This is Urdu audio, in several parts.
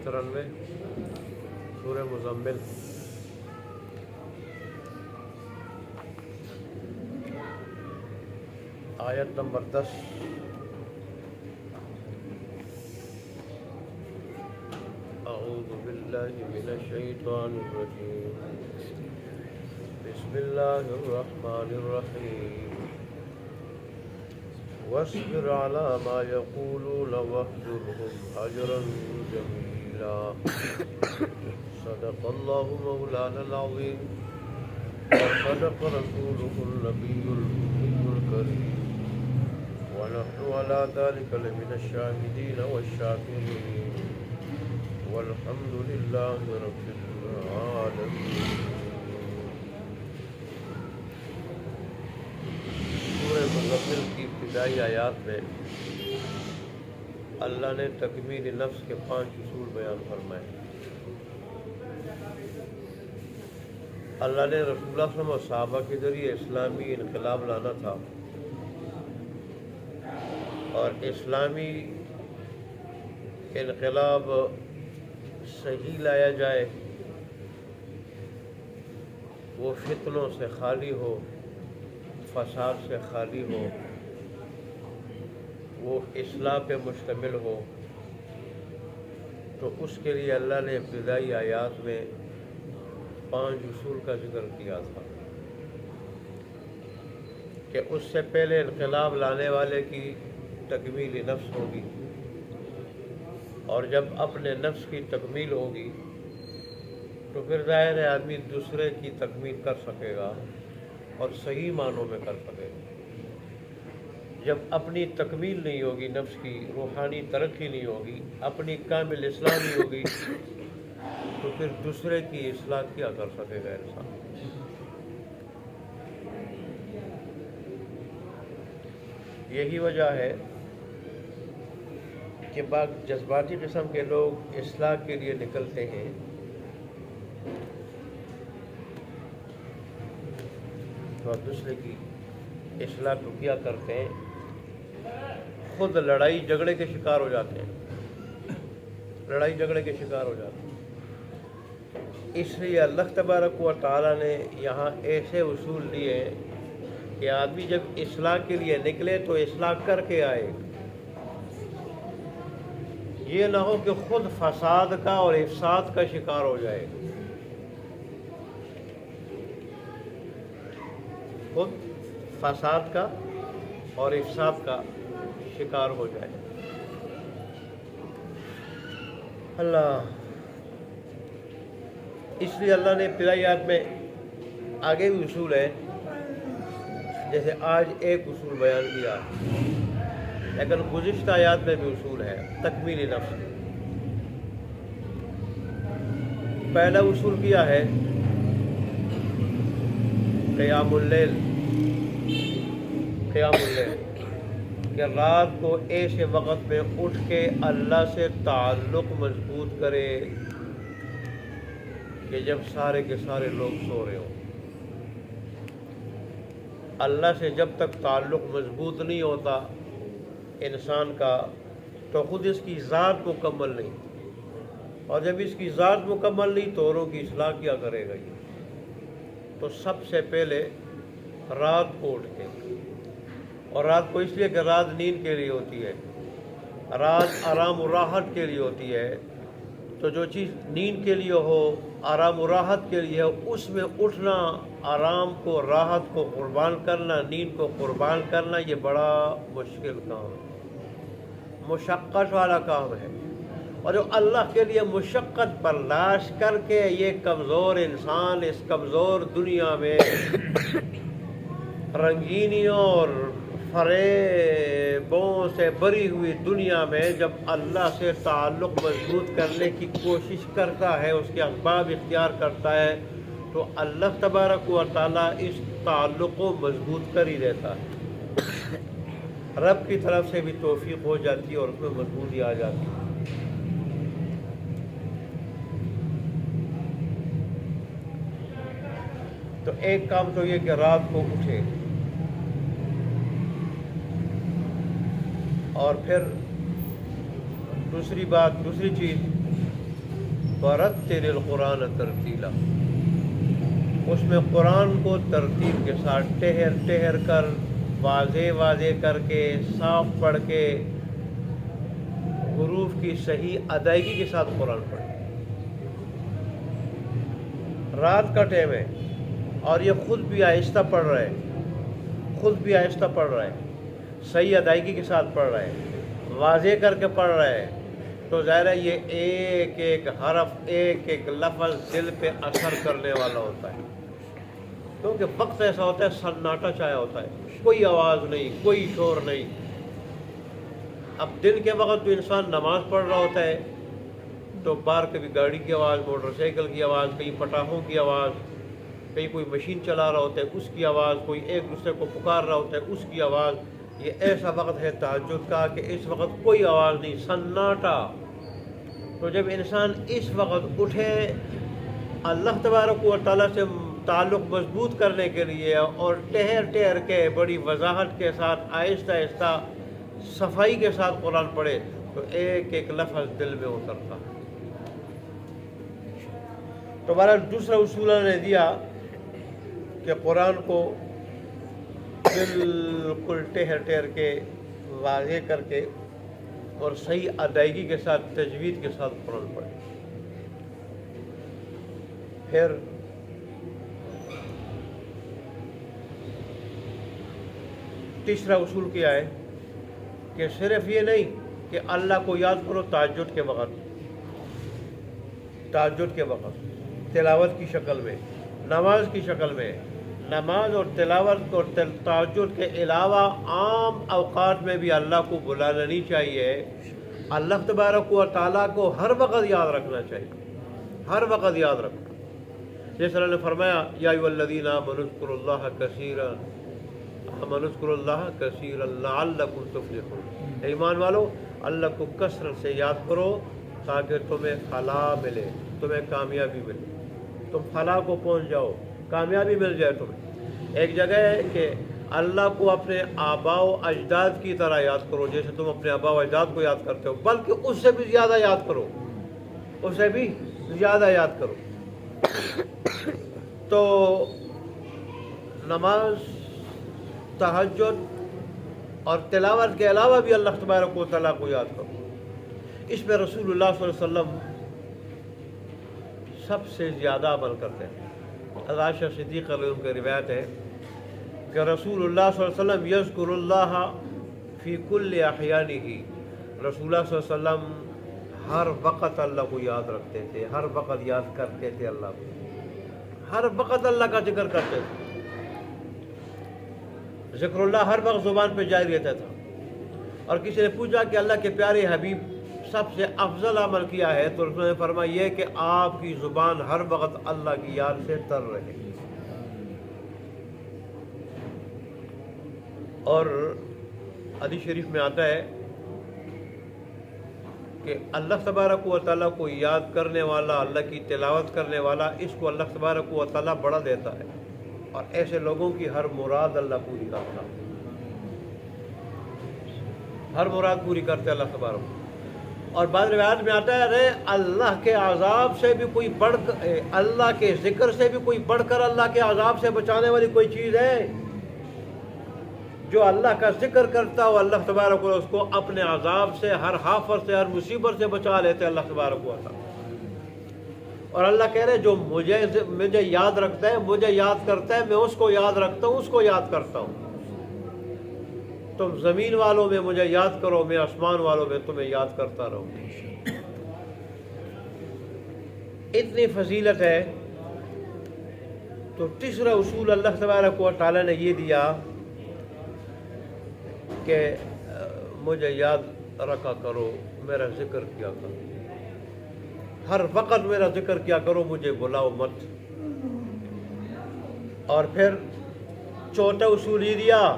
93 سورہ مزمل آیت نمبر 10 اعوذ باللہ من الشیطان الرجیم بسم اللہ الرحمن الرحیم واصبر على ما يقولون واهجرهم هجرا جميلا صدق الله مولانا العظيم وصدق رسوله النبي الأمي الكريم ونحن على ذلك لمن الشاهدين والشاكرين والحمد لله رب العالمين. سورہ مزمل کی ابتدائی آیات میں اللہ نے تکمیل نفس کے 5 اصول بیان فرمائے. اللہ نے رسول اللہ صلی اللہ علیہ وسلم اور صحابہ کے ذریعے اسلامی انقلاب لانا تھا، اور اسلامی انقلاب صحیح لایا جائے، وہ فتنوں سے خالی ہو، فساد سے خالی ہو، وہ اصلاح پہ مشتمل ہو، تو اس کے لیے اللہ نے ابتدائی آیات میں 5 اصول کا ذکر کیا تھا کہ اس سے پہلے انقلاب لانے والے کی تکمیل نفس ہوگی، اور جب اپنے نفس کی تکمیل ہوگی تو پھر ظاہر ہے آدمی دوسرے کی تکمیل کر سکے گا اور صحیح معنوں میں کر سکے گا. جب اپنی تکمیل نہیں ہوگی، نفس کی روحانی ترقی نہیں ہوگی، اپنی کامل اصلاح نہیں ہوگی، تو پھر دوسرے کی اصلاح کیا کر سکے گا انسان. یہی وجہ ہے کہ بعض جذباتی قسم کے لوگ اصلاح کے لیے نکلتے ہیں، تو دوسرے کی اصلاح کو کیا کرتے ہیں، خود لڑائی جھگڑے کے شکار ہو جاتے ہیں، لڑائی جھگڑے کے شکار ہو جاتے ہیں. اس لیے اللہ تبارک و تعالیٰ نے یہاں ایسے اصول دیے کہ آدمی جب اصلاح کے لیے نکلے تو اصلاح کر کے آئے. یہ نہ ہو کہ خود فساد کا اور افساد کا شکار ہو جائے، خود فساد کا اور افساد کا شکار ہو جائے. اللہ، اس لیے اللہ نے ابتدائی آیات میں آگے بھی اصول ہے، جیسے آج ایک اصول بیان کیا، لیکن گزشتہ آیات میں بھی اصول ہے تکمیل نفس. پہلا اصول کیا ہے قیام اللیل، کہ رات کو ایسے وقت میں اٹھ کے اللہ سے تعلق مضبوط کرے کہ جب سارے کے سارے لوگ سو رہے ہوں. اللہ سے جب تک تعلق مضبوط نہیں ہوتا انسان کا، تو خود اس کی ذات مکمل نہیں، اور جب اس کی ذات مکمل نہیں تو اوروں کی اصلاح کیا کرے گا. یہ تو سب سے پہلے رات کو اٹھ کے، اور رات کو اس لیے کہ رات نیند کے لیے ہوتی ہے، رات آرام و راحت کے لیے ہوتی ہے. تو جو چیز نیند کے لیے ہو، آرام و راحت کے لیے ہو، اس میں اٹھنا، آرام کو، راحت کو قربان کرنا، نیند کو قربان کرنا، یہ بڑا مشکل کام ہے، مشقت والا کام ہے. اور جو اللہ کے لیے مشقت برداشت کر کے یہ کمزور انسان اس کمزور دنیا میں رنگینیوں اور فریبوں سے بری ہوئی دنیا میں جب اللہ سے تعلق مضبوط کرنے کی کوشش کرتا ہے، اس کے اسباب اختیار کرتا ہے، تو اللہ تبارک و تعالیٰ اس تعلق کو مضبوط کر ہی دیتا ہے. رب کی طرف سے بھی توفیق ہو جاتی ہے اور اس میں مضبوطی آ جاتی ہے. تو ایک کام تو یہ کہ رات کو اٹھے، اور پھر دوسری چیز ورتل القرآن ترتیلا، اس میں قرآن کو ترتیب کے ساتھ ٹہر ٹہر کر واضح واضح کر کے صاف پڑھ کے حروف کی صحیح ادائیگی کے ساتھ قرآن پڑھیں۔ رات کا ٹائم ہے اور یہ خود بھی آہستہ پڑھ رہا ہے، خود بھی آہستہ پڑھ رہا ہے، صحیح ادائیگی کے ساتھ پڑھ رہا ہے، واضح کر کے پڑھ رہا ہے، تو ظاہر ہے یہ ایک ایک حرف ایک ایک لفظ دل پہ اثر کرنے والا ہوتا ہے، کیونکہ وقت ایسا ہوتا ہے سناٹا چھایا ہوتا ہے، کوئی آواز نہیں، کوئی شور نہیں۔ اب دن کے وقت تو انسان نماز پڑھ رہا ہوتا ہے تو باہر کبھی گاڑی کی آواز، موٹر سائیکل کی آواز، کہیں پٹاخوں کی آواز، کہیں کوئی مشین چلا رہا ہوتا ہے اس کی آواز، کوئی ایک دوسرے کو پکار رہا ہوتا ہے اس کی آواز۔ یہ ایسا وقت ہے تہجد کا کہ اس وقت کوئی آواز نہیں، سناٹا۔ تو جب انسان اس وقت اٹھے اللہ تبارک و تعالیٰ سے تعلق مضبوط کرنے کے لیے اور ٹہر ٹہر کے بڑی وضاحت کے ساتھ آہستہ آہستہ صفائی کے ساتھ قرآن پڑھے تو ایک ایک لفظ دل میں اترتا ہے۔ تو ہمارا دوسرا اصول نے دیا کہ قرآن کو بالکل ٹہر ٹہر کے واضح کر کے اور صحیح ادائیگی کے ساتھ تجوید کے ساتھ قرآن پڑھے۔ پھر تیسرا اصول کیا ہے کہ صرف یہ نہیں کہ اللہ کو یاد کرو تہجد کے وقت، تہجد کے وقت تلاوت کی شکل میں، نماز کی شکل میں، نماز اور تلاوت اور تہجد کے علاوہ عام اوقات میں بھی اللہ کو بلانا نہیں چاہیے۔ اللہ تبارک و تعالیٰ کو ہر وقت یاد رکھنا چاہیے، ہر وقت یاد رکھو۔ جیسے اللہ نے فرمایا یا ایھا الذین آمنوا اذکروا اللہ کثیرا، اذکروا اللہ کثیرا لعلکم تفلحون، ایمان والو اللہ کو کثرت سے یاد کرو تاکہ تمہیں فلاح ملے، تمہیں کامیابی ملے، تم فلاح کو پہنچ جاؤ، کامیابی مل جائے تمہیں۔ ایک جگہ ہے کہ اللہ کو اپنے آباء و اجداد کی طرح یاد کرو، جیسے تم اپنے آباء و اجداد کو یاد کرتے ہو، بلکہ اس سے بھی زیادہ یاد کرو، اس سے بھی زیادہ یاد کرو۔ تو نماز، تہجد اور تلاوت کے علاوہ بھی اللہ تبارک و تعالیٰ کو یاد کرو۔ اس میں رسول اللہ صلی اللہ علیہ وسلم سب سے زیادہ عمل کرتے ہیں۔ حضرت عائشہ صدیقہ رضی اللہ عنہا کی روایت ہے کہ رسول اللہ صلی اللہ علیہ وسلم یذکر اللہ فی کل احیانہ، رسول اللہ صلی اللہ علیہ وسلم ہر وقت اللہ کو یاد رکھتے تھے، ہر وقت یاد کرتے تھے، اللہ کو ہر وقت اللہ کا ذکر کرتے تھے۔ ذکر اللہ ہر وقت زبان پہ جاری رہتا تھا۔ اور کسی نے پوچھا کہ اللہ کے پیارے حبیب سب سے افضل عمل کیا ہے، تو رسول نے فرمایا یہ کہ آپ کی زبان ہر وقت اللہ کی یاد سے تر رہے۔ اور حدیث شریف میں آتا ہے کہ اللہ تبارک و تعالیٰ کو یاد کرنے والا، اللہ کی تلاوت کرنے والا، اس کو اللہ تبارک و تعالیٰ بڑا دیتا ہے، اور ایسے لوگوں کی ہر مراد اللہ پوری کرتا ہے، ہر مراد پوری کرتے اللہ تبارک۔ اور بعض روایات میں آتا ہے اللہ کے عذاب سے بھی کوئی بڑھ کر، اللہ کے ذکر سے بھی کوئی بڑھ کر اللہ کے عذاب سے بچانے والی کوئی چیز ہے؟ جو اللہ کا ذکر کرتا ہو اللہ تبارک و تعالیٰ اس کو اپنے عذاب سے، ہر آفت سے، ہر مصیبت سے بچا لیتے اللہ تبارک و تعالیٰ۔ اور اللہ کہہ رہے جو مجھے یاد رکھتا ہے، مجھے یاد کرتا ہے، میں اس کو یاد رکھتا ہوں، اس کو یاد کرتا ہوں۔ تم زمین والوں میں مجھے یاد کرو، میں آسمان والوں میں تمہیں یاد کرتا رہوں۔ اتنی فضیلت ہے۔ تو تیسرا اصول اللہ تبارک و تعالیٰ نے یہ دیا کہ مجھے یاد رکھا کرو، میرا ذکر کیا کرو، ہر وقت میرا ذکر کیا کرو، مجھے بلاؤ مت۔ اور پھر چوتھا اصول یہ دیا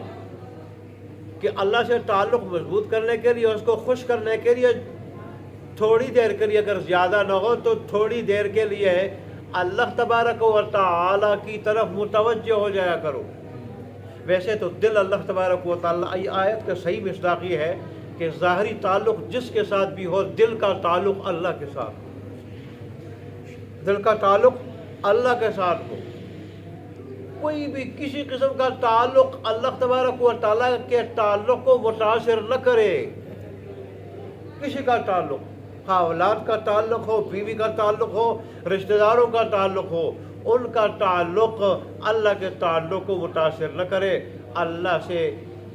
کہ اللہ سے تعلق مضبوط کرنے کے لیے، اس کو خوش کرنے کے لیے تھوڑی دیر کے لیے، اگر زیادہ نہ ہو تو تھوڑی دیر کے لیے اللہ تبارک و تعالیٰ کی طرف متوجہ ہو جایا کرو۔ ویسے تو دل اللہ تبارک و تعالیٰ، آیت کا صحیح مصداق یہ ہے کہ ظاہری تعلق جس کے ساتھ بھی ہو، دل کا تعلق اللہ کے ساتھ، دل کا تعلق اللہ کے ساتھ ہو، کوئی بھی کسی قسم کا تعلق اللہ تبارک و تعالیٰ کے تعلق کو متاثر نہ کرے. کسی کا تعلق، خواہ اولاد کا تعلق ہو، بیوی کا تعلق ہو، رشتہ داروں کا تعلق ہو، ان کا تعلق اللہ کے تعلق کو متاثر نہ کرے. اللہ سے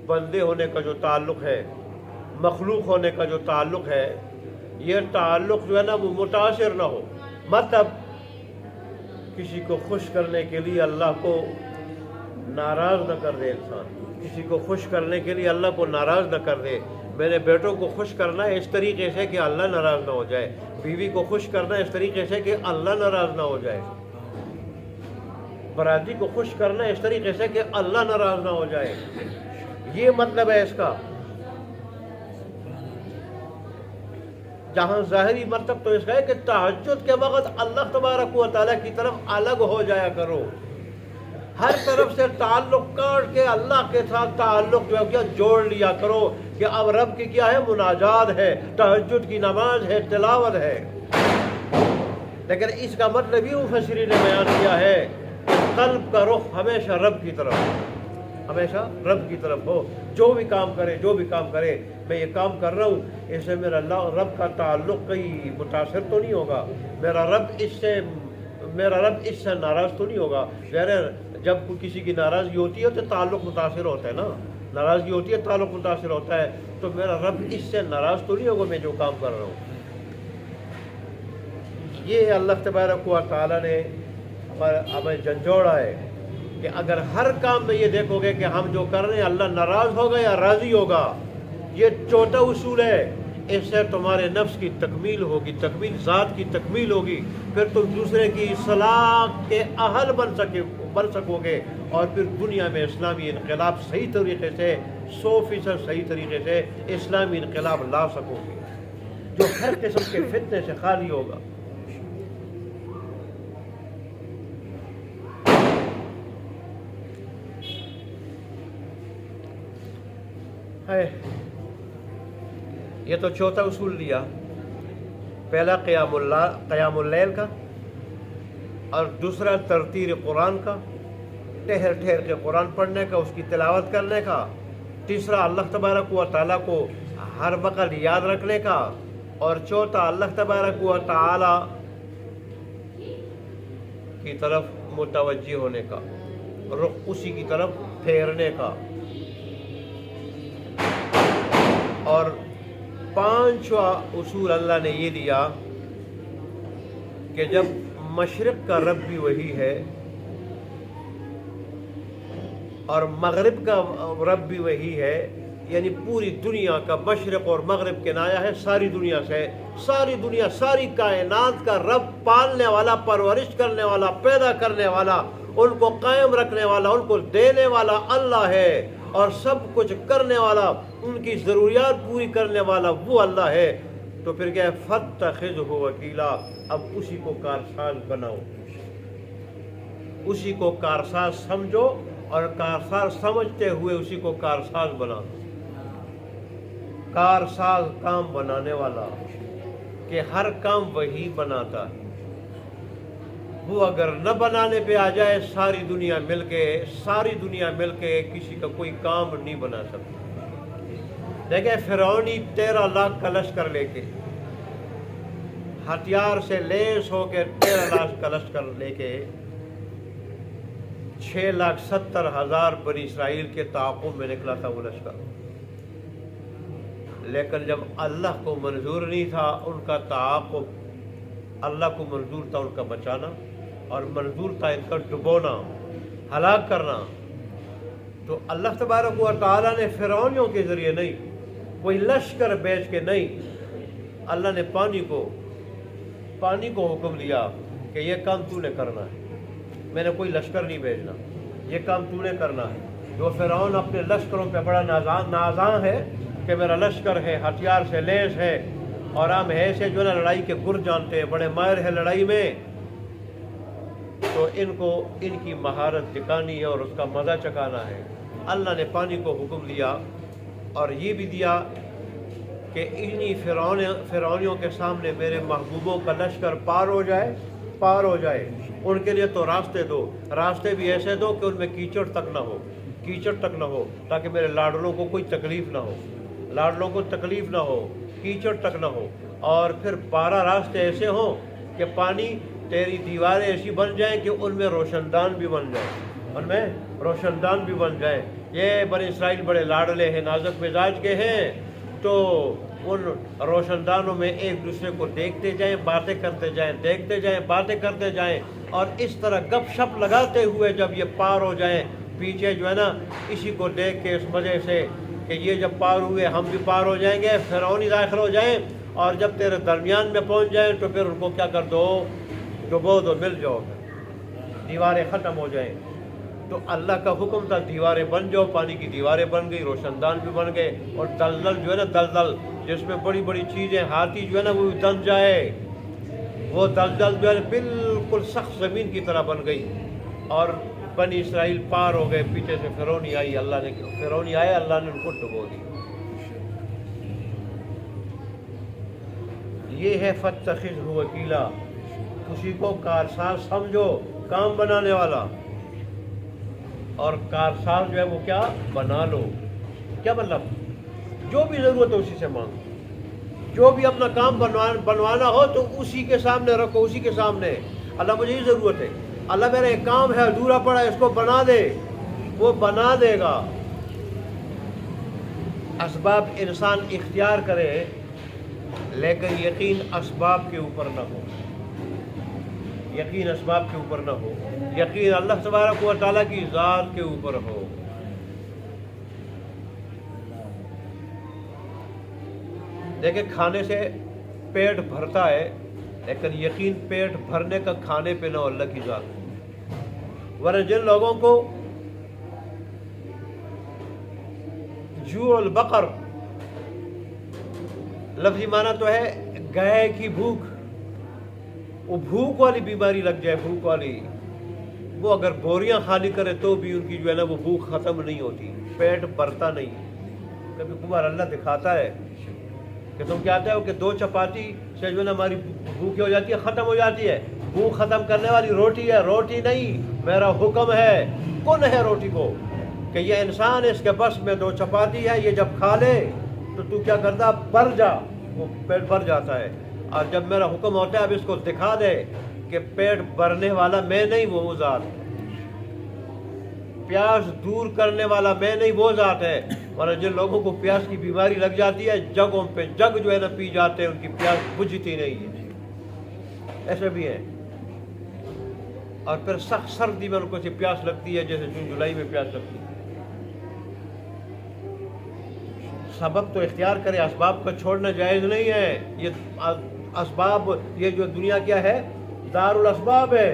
بندے ہونے کا جو تعلق ہے، مخلوق ہونے کا جو تعلق ہے، یہ تعلق جو ہے نا وہ متاثر نہ ہو. مطلب کسی کو خوش کرنے کے لیے اللہ کو ناراض نہ کر دے انسان، کسی کو خوش کرنے کے لیے اللہ کو ناراض نہ کر دے. میرے بیٹوں کو خوش کرنا ہے اس طریقے سے کہ اللہ ناراض نہ ہو جائے، بیوی کو خوش کرنا ہے اس طریقے سے کہ اللہ ناراض نہ ہو جائے، برادری کو خوش کرنا ہے اس طریقے سے کہ اللہ ناراض نہ ہو جائے. یہ مطلب ہے اس کا. جہاں ظاہری مطلب تو اس کا ہے کہ تہجد کے وقت اللہ تبارک و تعالیٰ کی طرف الگ ہو جایا کرو، ہر طرف سے تعلق کاٹ کے اللہ کے ساتھ تعلق جو ہے کیا جوڑ لیا کرو کہ اب رب کی کیا ہے، مناجات ہے، تہجد کی نماز ہے، تلاوت ہے. لیکن اس کا مطلب یہ مفسرین نے بیان کیا ہے کہ قلب کا رخ ہمیشہ رب کی طرف، ہمیشہ رب کی طرف ہو. جو بھی کام کرے میں یہ کام کر رہا ہوں، اس سے میرا اللہ رب کا تعلق کہیں متاثر تو نہیں ہوگا، میرا رب اس سے ناراض تو نہیں ہوگا. جب کسی کی ناراضگی ہوتی ہے تو تعلق متاثر ہوتا ہے نا، ناراضگی ہوتی ہے تعلق متاثر ہوتا ہے. تو میرا رب اس سے ناراض تو نہیں ہوگا میں جو کام کر رہا ہوں. یہ اللہ تبارک و تعالیٰ نے ہمیں جھنجھوڑا ہے کہ اگر ہر کام میں یہ دیکھو گے کہ ہم جو کر رہے ہیں اللہ ناراض ہوگا یا راضی ہوگا، یہ چوتھا اصول ہے. اس سے تمہارے نفس کی تکمیل ہوگی، تکمیل ذات کی تکمیل ہوگی، پھر تم دوسرے کی اصلاح کے اہل بن سکو گے، اور پھر دنیا میں اسلامی انقلاب صحیح طریقے سے 100% صحیح طریقے سے اسلامی انقلاب لا سکو گے جو ہر قسم کے فتنے سے خالی ہوگا. یہ تو چوتھا اصول لیا، پہلا قیام اللیل کا، اور دوسرا ترتیل قرآن کا، ٹھہر ٹھہر کے قرآن پڑھنے کا، اس کی تلاوت کرنے کا. تیسرا اللہ تبارک و تعالیٰ کو ہر وقت یاد رکھنے کا، اور چوتھا اللہ تبارک و تعالیٰ کی طرف متوجہ ہونے کا، رخ اسی کی طرف پھیرنے کا. اور پانچواں اصول اللہ نے یہ دیا کہ جب مشرق کا رب بھی وہی ہے اور مغرب کا رب بھی وہی ہے، یعنی پوری دنیا کا مشرق اور مغرب کنایا ہے ساری دنیا سے. ساری دنیا، ساری کائنات کا رب، پالنے والا، پرورش کرنے والا، پیدا کرنے والا، ان کو قائم رکھنے والا، ان کو دینے والا اللہ ہے، اور سب کچھ کرنے والا، ان کی ضروریات پوری کرنے والا وہ اللہ ہے. تو پھر کیا ہے، فاتخذہ وکیلا، اب اسی کو کارساز بناؤ، اسی کو کارساز سمجھو، اور کارساز سمجھتے ہوئے اسی کو کارساز بناؤ. کارساز کام بنانے والا، کہ ہر کام وہی بناتا ہے. وہ اگر نہ بنانے پہ آ جائے، ساری دنیا مل کے کسی کا کوئی کام نہیں بنا سکتی. دیکھیں فرعونی 13 لاکھ کا لشکر لے کے، ہتھیار سے لیس ہو کے 13 لاکھ کا لشکر لے کے 6,70,000 بنی اسرائیل کے تعاقب میں نکلا تھا وہ لشکر. لیکن جب اللہ کو منظور نہیں تھا ان کا تعاقب، اللہ کو منظور تھا ان کا بچانا، اور منظور تھا ان کا ڈبونا، ہلاک کرنا. تو اللہ تبارک و تعالیٰ نے فرعونیوں کے ذریعے نہیں، کوئی لشکر بیچ کے نہیں، اللہ نے پانی کو حکم دیا کہ یہ کام تو نے کرنا ہے، میں نے کوئی لشکر نہیں بھیجنا، یہ کام تو نے کرنا ہے. جو فرعون اپنے لشکروں پہ بڑا نازاں ہے کہ میرا لشکر ہے، ہتھیار سے لیس ہے، اور ہم ایسے جو نا لڑائی کے گر جانتے ہیں، بڑے ماہر ہے لڑائی میں، تو ان کو ان کی مہارت دکھانی ہے اور اس کا مزہ چکانا ہے. اللہ نے پانی کو حکم دیا، اور یہ بھی دیا کہ انہی فرعونیوں کے سامنے میرے محبوبوں کا لشکر پار ہو جائے پار ہو جائے، ان کے لیے تو راستے دو، راستے بھی ایسے دو کہ ان میں کیچڑ تک نہ ہو، کیچڑ تک نہ ہو، تاکہ میرے لاڈلوں کو کوئی تکلیف نہ ہو، لاڈلوں کو تکلیف نہ ہو، کیچڑ تک نہ ہو۔ اور پھر 12 راستے ایسے ہوں کہ پانی تیری دیواریں ایسی بن جائیں کہ ان میں روشن دان بھی بن جائیں، ان میں روشن دان بھی بن جائیں۔ یہ بنی اسرائیل بڑے لاڈلے ہیں، نازک مزاج کے ہیں، تو ان روشن دانوں میں ایک دوسرے کو دیکھتے جائیں، باتیں کرتے جائیں، دیکھتے جائیں، باتیں کرتے جائیں، اور اس طرح گپ شپ لگاتے ہوئے جب یہ پار ہو جائیں، پیچھے جو ہے نا اسی کو دیکھ کے اس وجہ سے کہ یہ جب پار ہوئے ہم بھی پار ہو جائیں گے، فرعونی داخل ہو جائیں، اور جب تیرے درمیان میں پہنچ جائیں تو پھر ان کو کیا کر دو، ڈبو دو، مل جاؤ، دیواریں ختم ہو جائیں۔ تو اللہ کا حکم تھا دیواریں بن جاؤ، پانی کی دیواریں بن گئی، روشن دان بھی بن گئے، اور دلدل جو ہے نا، دلدل جس میں بڑی بڑی چیزیں، ہاتھی جو ہے نا وہ دم جائے، وہ دلدل جو ہے بالکل سخت زمین کی طرح بن گئی، اور بنی اسرائیل پار ہو گئے۔ پیچھے سے فرعونی آئی، فرعونی آئے، اللہ نے ان کو ڈبو دی۔ یہ ہے فاتخذہ وکیلا، اسی کو کارساز سمجھو، کام بنانے والا، اور کارساز جو ہے وہ کیا بنا لو۔ کیا مطلب؟ جو بھی ضرورت ہے اسی سے مانگو، جو بھی اپنا کام بنوانا ہو تو اسی کے سامنے رکھو، اسی کے سامنے، اللہ مجھے یہ ضرورت ہے، اللہ میرا ایک کام ہے ادھورا پڑا ہے، اس کو بنا دے، وہ بنا دے گا۔ اسباب انسان اختیار کرے، لیکن یقین اسباب کے اوپر نہ ہو، یقین اسباب کے اوپر نہ ہو، یقین اللہ تبارک و تعالیٰ کی ذات کے اوپر ہو۔ دیکھیں کھانے سے پیٹ بھرتا ہے، لیکن یقین پیٹ بھرنے کا کھانے پہ نہ ہو، اللہ کی ذات۔ ورنہ جن لوگوں کو جوع البقر، لفظی معنی تو ہے گائے کی بھوک، وہ بھوک والی بیماری لگ جائے، بھوک والی، وہ اگر بوریاں خالی کرے تو بھی ان کی جو ہے نا وہ بھوک ختم نہیں ہوتی، پیٹ بھرتا نہیں۔ کبھی کبھار اللہ دکھاتا ہے کہ تم کہتے ہو کہ 2 چپاتی سے جو ہے نا ہماری بھوک ہو جاتی ہے، ختم ہو جاتی ہے، بھوک ختم کرنے والی روٹی ہے، روٹی نہیں، میرا حکم ہے، کون ہے روٹی کو، کہ یہ انسان اس کے بس میں 2 چپاتی ہے، یہ جب کھا لے تو کیا کرتا، بھر جا، وہ پیٹ بھر جاتا ہے۔ اور جب میرا حکم ہوتا ہے اب اس کو دکھا دے کہ پیٹ بھرنے والا میں نہیں، وہ ذات، پیاس دور کرنے والا میں نہیں، وہ ذات ہے۔ ورنہ جن لوگوں کو پیاس کی بیماری لگ جاتی ہے، جگوں پہ جگ جو ہے نا پی جاتے ہیں، ان کی پیاس بجھتی نہیں ہے، ایسے بھی ہیں۔ اور پھر سخت سردی میں ان کو پیاس لگتی ہے، جیسے جون جولائی میں پیاس لگتی ہے۔ سبب تو اختیار کرے، اسباب کا چھوڑنا جائز نہیں ہے۔ یہ اسباب، یہ جو دنیا کیا ہے، دار الاسباب ہے،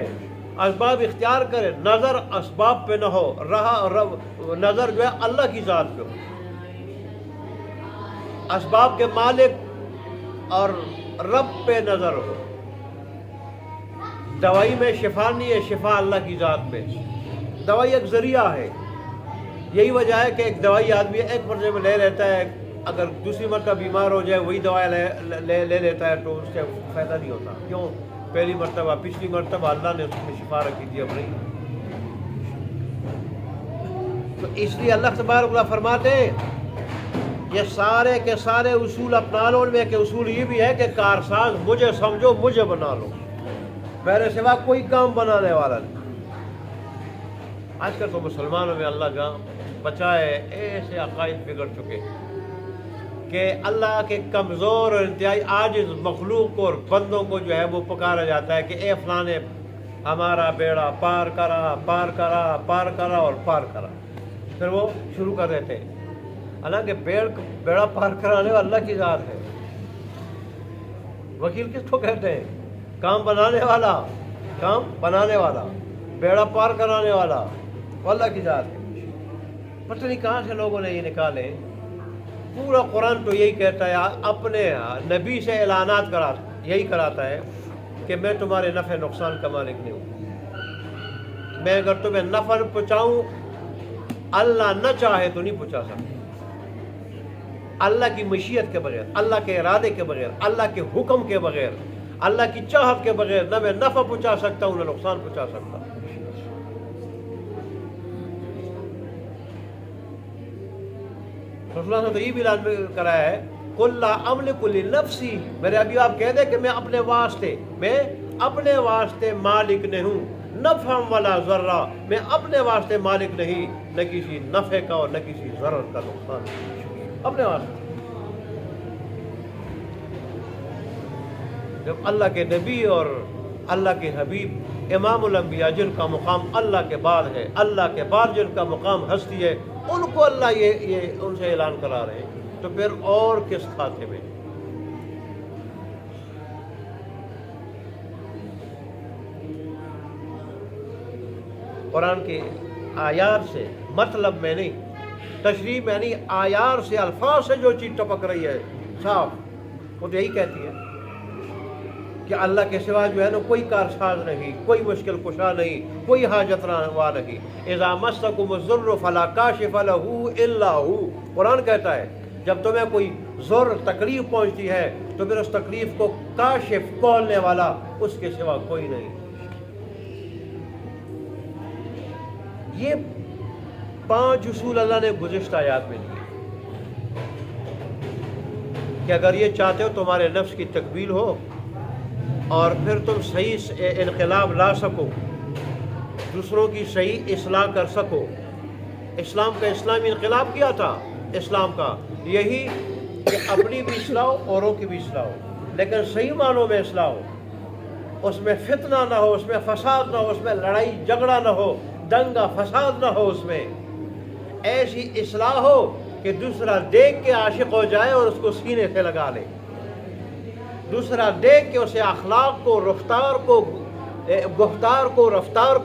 اسباب اختیار کرے، نظر اسباب پہ نہ ہو، نظر جو ہے اللہ کی ذات پہ ہو، اسباب کے مالک اور رب پہ نظر ہو۔ دوائی میں شفا نہیں ہے، شفا اللہ کی ذات پہ، دوائی ایک ذریعہ ہے۔ یہی وجہ ہے کہ ایک دوائی آدمی ایک مرتبہ لے لیتا ہے، اگر دوسری مرتبہ بیمار ہو جائے وہی دوائی لے لیتا ہے تو اس سے فائدہ نہیں ہوتا۔ کیوں؟ پہلی مرتبہ، پچھلی مرتبہ اللہ نے اس میں شفا رکھی تھی، اب نہیں۔ تو اس لیے اللہ تبارک و تعالیٰ فرماتے ہیں یہ سارے کے سارے اصول اپنا لو، میں کہ اصول یہ بھی ہے کہ کارساز مجھے سمجھو، مجھے بنا لو، میرے سوا کوئی کام بنانے والا نہیں۔ آج کل تو مسلمانوں میں اللہ جہاں بچائے ایسے عقائد بگڑ چکے کہ اللہ کے کمزور اور انتہائی عاجز مخلوق اور بندوں کو جو ہے وہ پکارا جاتا ہے کہ اے فلانے ہمارا بیڑا پار کرا، پار کرا، پار کرا اور پار کرا، پھر وہ شروع کر دیتے ہیں۔ حالانکہ بیڑا پار کرانے والا اللہ کی ذات ہے۔ وکیل کس کو کہتے ہیں؟ کام بنانے والا، کام بنانے والا، بیڑا پار کرانے والا، وہ اللہ کی ذات ہے۔ پتہ نہیں کہاں سے لوگوں نے یہ نکالے۔ پورا قرآن تو یہی کہتا ہے، اپنے نبی سے اعلانات یہی کراتا ہے کہ میں تمہارے نفع نقصان کا مالک نہیں ہوں، میں اگر تمہیں نفع پہنچاؤں، اللہ نہ چاہے تو نہیں پہنچا سکتا، اللہ کی مشیت کے بغیر، اللہ کے ارادے کے بغیر، اللہ کے حکم کے بغیر، اللہ کی چاہت کے بغیر نہ میں نفع پہنچا سکتا ہوں نہ نقصان پہنچا سکتا. رسول اللہ نے تو یہ بھی لازم کرایا ہے قُلْ لَا أَمْلِكُ لِنَفْسِي، میرے ابھی آپ کہہ دیں کہ میں اپنے واسطے مالک نہیں ہوں، نفعا ولا ضرا، میں اپنے واسطے مالک نہیں، نہ کسی نفع کا اور نہ کسی ضرر کا نقصان، اپنے واسطے. جب اللہ کے نبی اور اللہ کے حبیب امام الانبیاء جن کا مقام اللہ کے بعد ہے، اللہ کے بعد جن کا مقام ہستی ہے، ان کو اللہ یہ ان سے اعلان کرا رہے ہیں، تو پھر اور کس کھاتے میں؟ قرآن کی آیات سے مطلب میں نہیں، تشریح میں نہیں، آیات سے الفاظ سے جو چیز ٹپک رہی ہے صاف، وہ تو یہی کہتی ہے کہ اللہ کے سوا جو ہے نا کوئی کارساز نہیں، کوئی مشکل کشا نہیں، کوئی حاجت روا نہیں. اذا مسکم الضر فلا کاشف له الا هو، قرآن کہتا ہے جب تمہیں کوئی ضر تکلیف پہنچتی ہے تو پھر اس تکلیف کو کاشف کھولنے والا اس کے سوا کوئی نہیں. یہ 5 اصول اللہ نے گزشتہ آیات میں دیے کہ اگر یہ چاہتے ہو تمہارے نفس کی تکمیل ہو اور پھر تم صحیح انقلاب لا سکو، دوسروں کی صحیح اصلاح کر سکو. اسلام کا اسلامی انقلاب کیا تھا؟ اسلام کا یہی کہ اپنی بھی اصلاح ہو، اوروں کی بھی اصلاح ہو، لیکن صحیح معنوں میں اصلاح ہو، اس میں فتنہ نہ ہو، اس میں فساد نہ ہو، اس میں لڑائی جھگڑا نہ ہو، دنگا فساد نہ ہو، اس میں ایسی اصلاح ہو کہ دوسرا دیکھ کے عاشق ہو جائے اور اس کو سینے سے لگا لے، دوسرا دیکھ کے اسے اخلاق کو، رفتار کو، گفتار کو، رفتار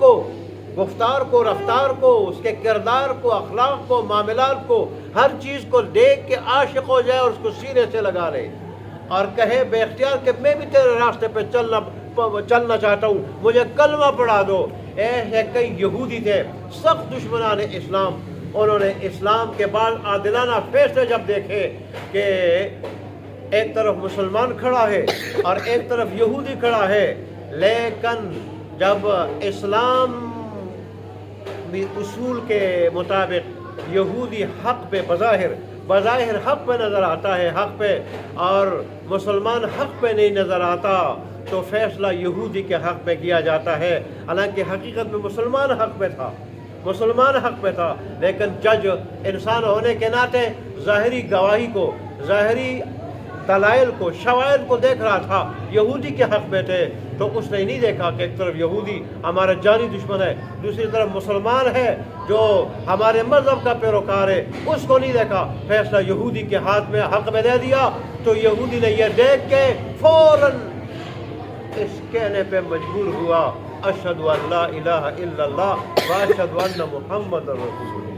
کو، اس کے کردار کو، اخلاق کو، معاملات کو، ہر چیز کو دیکھ کے عاشق ہو جائے اور اس کو سینے سے لگا لے اور کہے بے اختیار کہ میں بھی تیرے راستے پہ چلنا چاہتا ہوں، مجھے کلمہ پڑھا دو. ایسے کئی یہودی تھے سخت دشمنان اسلام، انہوں نے اسلام کے بعد عادلانہ فیصلے جب دیکھے کہ ایک طرف مسلمان کھڑا ہے اور ایک طرف یہودی کھڑا ہے، لیکن جب اسلام اصول کے مطابق یہودی حق پہ بظاہر حق پہ نظر آتا ہے، حق پہ، اور مسلمان حق پہ نہیں نظر آتا، تو فیصلہ یہودی کے حق پہ کیا جاتا ہے، حالانکہ حقیقت میں مسلمان حق پہ تھا. لیکن جج انسان ہونے کے ناطے ظاہری گواہی کو، ظاہری دلائل کو، شواہد کو دیکھ رہا تھا، یہودی کے حق میں تھے، تو اس نے نہیں دیکھا کہ ایک طرف یہودی ہمارا جانی دشمن ہے، دوسری طرف مسلمان ہے جو ہمارے مذہب کا پیروکار ہے، اس کو نہیں دیکھا، فیصلہ یہودی کے ہاتھ میں حق میں دے دیا. تو یہودی نے یہ دیکھ کے فوراً اس کہنے پہ مجبور ہوا اشہد ان لا الہ الا اللہ واشہد ان محمد رسول اللہ.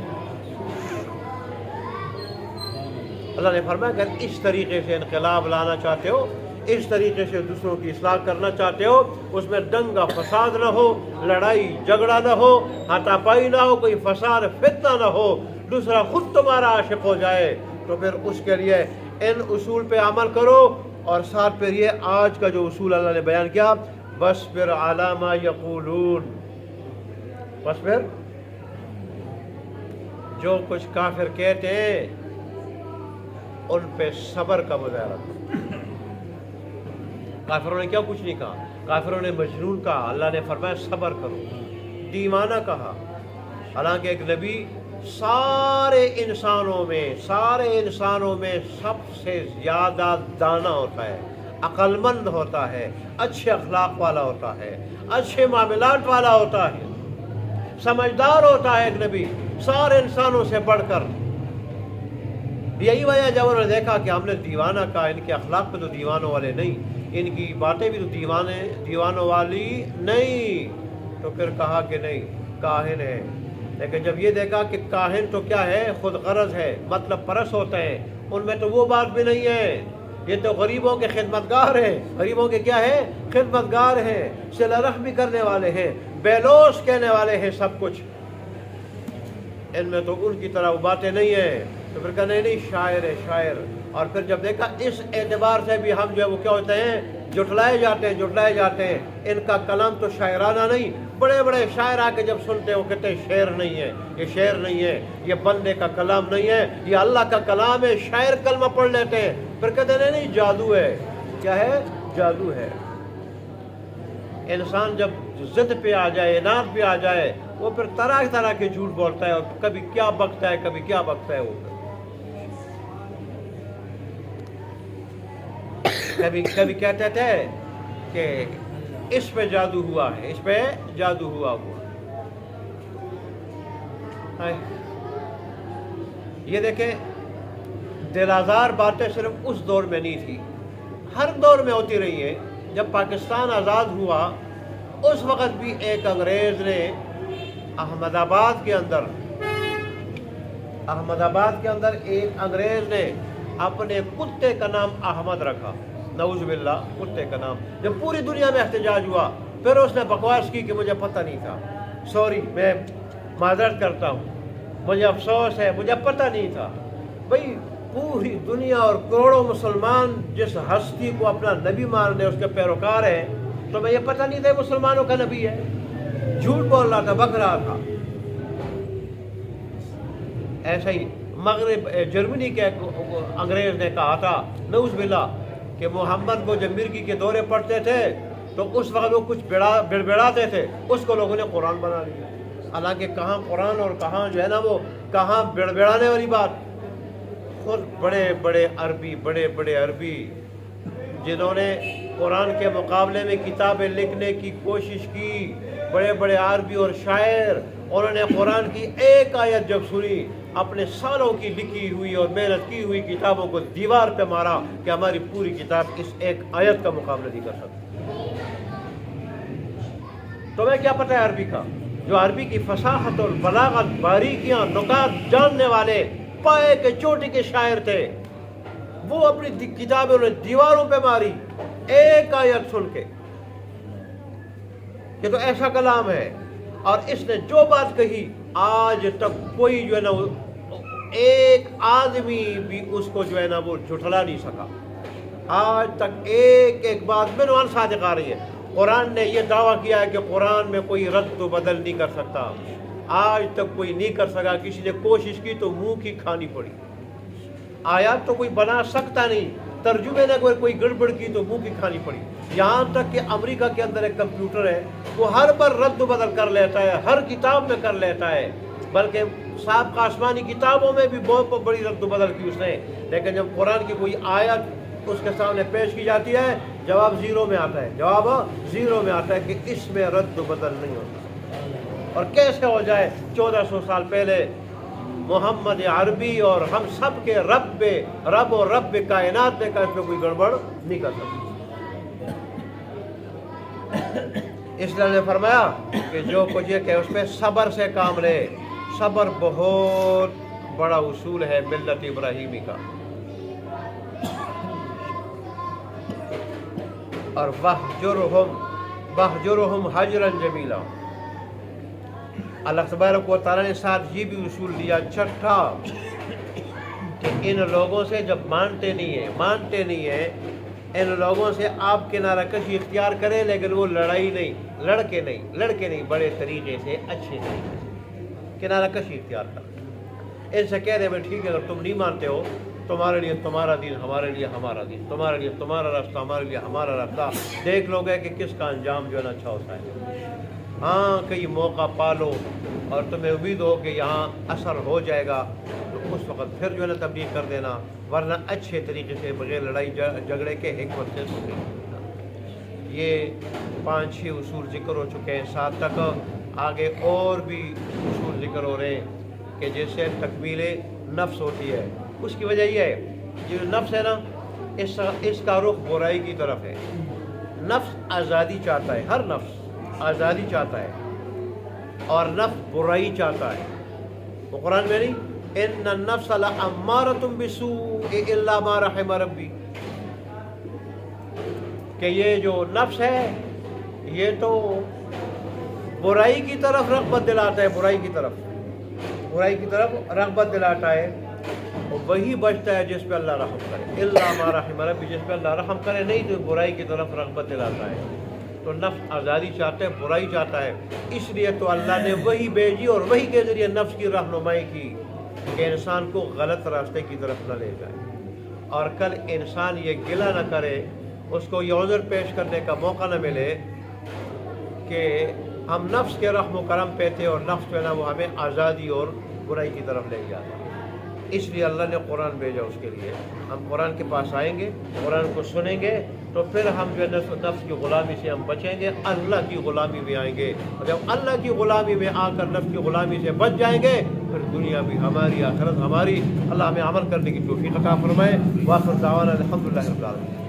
اللہ نے فرمایا کہ اس طریقے سے انقلاب لانا چاہتے ہو، اس طریقے سے دوسروں کی اصلاح کرنا چاہتے ہو، اس میں دنگا فساد نہ ہو، لڑائی جھگڑا نہ ہو، ہاتھا پائی نہ ہو، کوئی فساد فتنہ نہ ہو، دوسرا خود تمہارا عاشق ہو جائے، تو پھر اس کے لیے ان اصول پہ عمل کرو. اور ساتھ پھر یہ آج کا جو اصول اللہ نے بیان کیا، وَاصْبِرْ عَلَىٰ مَا يَقُولُونَ، وَاصْبِرْ، جو کچھ کافر کہتے ہیں ان پہ صبر کا مظاہرہ کرو. کافروں نے کیا کچھ نہیں کہا، کافروں نے مجنون کہا، اللہ نے فرمایا صبر کرو، دیوانہ کہا. حالانکہ ایک نبی سارے انسانوں میں سب سے زیادہ دانا ہوتا ہے، عقل مند ہوتا ہے، اچھے اخلاق والا ہوتا ہے، اچھے معاملات والا ہوتا ہے، سمجھدار ہوتا ہے ایک نبی سارے انسانوں سے بڑھ کر. یہی وجہ جب انہوں نے دیکھا کہ ہم نے دیوانہ کہا، ان کے اخلاق پہ تو دیوانوں والے نہیں، ان کی باتیں بھی تو دیوانوں والی نہیں، تو پھر کہا کہ نہیں کاہن ہے. لیکن جب یہ دیکھا کہ کاہن تو کیا ہے، خود غرض ہے، مطلب پرست ہوتے ہیں، ان میں تو وہ بات بھی نہیں ہے، یہ تو غریبوں کے خدمتگار ہیں، غریبوں کے کیا ہے، خدمتگار ہیں، صلہ رحمی کرنے والے ہیں، بے لوث کہنے والے ہیں، سب کچھ، ان میں تو ان کی طرح وہ باتیں نہیں ہیں. تو پھر کہا نہیں شاعر ہے، شاعر. اور پھر جب دیکھا اس اعتبار سے بھی ہم جو ہے وہ کیا ہوتے ہیں، جھٹلائے جاتے ہیں. ان کا کلام تو شاعرانہ نہیں. بڑے بڑے شاعر آ کے جب سنتے ہیں وہ کہتے ہیں شعر نہیں ہے، یہ شعر نہیں ہے، یہ بندے کا کلام نہیں ہے، یہ اللہ کا کلام ہے. شاعر کلمہ پڑھ لیتے ہیں، پھر کہتے ہیں نہیں جادو ہے. کیا ہے؟ جادو ہے. انسان جب ضد پہ آ جائے، اناد پہ آ جائے، وہ پھر طرح طرح کے جھوٹ بولتا ہے، اور کبھی کیا بکتا ہے، کبھی کیا بکتا ہے. وہ کبھی کہتے تھے کہ اس پہ جادو ہوا ہے، اس پہ جادو ہوا. یہ دیکھیں، دل آزار باتیں صرف اس دور میں نہیں تھی، ہر دور میں ہوتی رہی ہیں. جب پاکستان آزاد ہوا اس وقت بھی ایک انگریز نے احمد آباد کے اندر ایک انگریز نے اپنے کتے کا نام احمد رکھا. نعوذ باللہ، کتے کا نام. جب پوری دنیا میں احتجاج ہوا پھر اس نے بکواس کی کہ مجھے پتہ نہیں تھا. سوری، میں معذرت کرتا ہوں، مجھے افسوس ہے، مجھے پتہ نہیں تھا. بھئی پوری دنیا اور کروڑوں مسلمان جس ہستی کو اپنا نبی ماننے اس کے پیروکار ہیں، تو میں یہ پتہ نہیں تھا مسلمانوں کا نبی ہے. جھوٹ بول رہا تھا، بک رہا تھا. ایسا ہی مغرب جرمنی کے انگریز نے کہا تھا نعوذ باللہ کہ محمد کو جب مرغی کے دورے پڑتے تھے تو اس وقت وہ کچھ بڑبڑاتے تھے، اس کو لوگوں نے قرآن بنا لیا. حالانکہ کہاں قرآن اور کہاں جو ہے نا وہ کہاں بڑبڑانے والی بات. خود بڑے بڑے عربی جنہوں نے قرآن کے مقابلے میں کتابیں لکھنے کی کوشش کی، بڑے عربی اور شاعر، انہوں نے قرآن کی ایک آیت جب سنی، اپنے سالوں کی لکھی ہوئی اور محنت کی ہوئی کتابوں کو دیوار پہ مارا کہ ہماری پوری کتاب اس ایک آیت کا مقابلہ نہیں کر سکتی. تمہیں کیا پتہ ہے عربی کا؟ جو عربی کی فصاحت اور بلاغت، باریکیاں، نکات جاننے والے پائے کے چوٹی کے شاعر تھے، وہ اپنی کتابیں انہوں نے دیواروں پہ ماری ایک آیت سن کے کہ تو ایسا کلام ہے. اور اس نے جو بات کہی آج تک کوئی جو ہے نا ایک آدمی بھی اس کو جو ہے نا وہ جھٹلا نہیں سکا. آج تک ایک بات بنوان صادق آ رہی ہے. قرآن نے یہ دعویٰ کیا ہے کہ قرآن میں کوئی رد و بدل نہیں کر سکتا. آج تک کوئی نہیں کر سکا. کسی نے کوشش کی تو منہ کی کھانی پڑی. آیات تو کوئی بنا سکتا نہیں، ترجمے نے کوئی گڑبڑ کی تو منہ کی کھانی پڑی. یہاں تک کہ امریکہ کے اندر ایک کمپیوٹر ہے، وہ ہر پر رد و بدل کر لیتا ہے، ہر کتاب میں کر لیتا ہے. بلکہ سابقہ آسمانی کتابوں میں بھی بہت بڑی رد و بدل کی اس نے. لیکن جب قرآن کی کوئی آیت اس کے سامنے پیش کی جاتی ہے، جواب زیرو میں آتا ہے کہ اس میں رد و بدل نہیں ہوتا. اور کیسے ہو جائے 1400 سال پہلے محمد عربی اور ہم سب کے رب اور رب کائنات نے کہا اس میں کوئی گڑبڑ نہیں کر سکتی. اس لیے نے فرمایا کہ جو کچھ یہ کہ اس پہ صبر سے کام لے. صبر بہت بڑا اصول ہے ملت ابراہیمی کا. اور وَاہْجُرْهُمْ حَجْرًا جَمِيلًا. اللہ تبارک و تعالیٰ نے ساتھ یہ بھی اصول دیا چھٹا کہ ان لوگوں سے جب مانتے نہیں ہیں ان لوگوں سے آپ کنارہ کشی اختیار کریں، لیکن وہ لڑکے نہیں بڑے طریقے سے، اچھے طریقے سے کنارہ کشی اختیار کر. ان سے کہہ دیں میں ٹھیک ہے، اگر تم نہیں مانتے ہو تمہارے لیے تمہارا دین، ہمارے لیے ہمارا دین، تمہارے لیے تمہارا راستہ، ہمارے لیے ہمارا راستہ. دیکھ لو گے کہ کس کا انجام جو ہے نا اچھا ہوتا ہے. ہاں کئی موقع پالو اور تمہیں امید ہو کہ یہاں اثر ہو جائے گا تو اس وقت پھر جو ہے نا تبلیغ کر دینا، ورنہ اچھے طریقے سے بغیر لڑائی جھگڑے کے حکمت سے سنیں. یہ 5-6 اصول ذکر ہو چکے ہیں. 7 تک آگے اور بھی اصول ذکر ہو رہے ہیں کہ جس سے تکمیل نفس ہوتی ہے. اس کی وجہ یہ ہے جو نفس ہے نا اس کا رخ برائی کی طرف ہے. نفس آزادی چاہتا ہے، ہر نفس آزادی چاہتا ہے اور نفس برائی چاہتا ہے. وہ قرآن میں نہیں ان النفس لامارۃ بالسوء الا ما رحم ربی، کہ یہ جو نفس ہے یہ تو برائی کی طرف رغبت دلاتا ہے، برائی کی طرف رغبت دلاتا ہے. اور وہی بچتا ہے جس پہ اللہ رحم کرے، الا ما رحم ربی، جس پہ اللہ رحم کرے نہیں تو برائی کی طرف رغبت دلاتا ہے۔ تو نفس آزادی چاہتا ہے، برائی چاہتا ہے، اس لیے تو اللہ نے وہی بھیجی اور وہی کے ذریعے نفس کی رہنمائی کی کہ انسان کو غلط راستے کی طرف نہ لے جائے، اور کل انسان یہ گلہ نہ کرے، اس کو یہ عذر پیش کرنے کا موقع نہ ملے کہ ہم نفس کے رحم و کرم پہ تھے اور نفس جو ہے نا وہ ہمیں آزادی اور برائی کی طرف لے جاتا ہے۔ اس لیے اللہ نے قرآن بھیجا اس کے لیے۔ ہم قرآن کے پاس آئیں گے، قرآن کو سنیں گے تو پھر ہم جو ہے نفس کی غلامی سے ہم بچیں گے، اللہ کی غلامی میں آئیں گے، اور جب اللہ کی غلامی میں آ کر نفس کی غلامی سے بچ جائیں گے پھر دنیا بھی ہماری، آخرت ہماری۔ اللہ ہمیں عمل کرنے کی توفیق عطا فرمائے۔ وآخر دعوانا الحمدللہ رب العالمین۔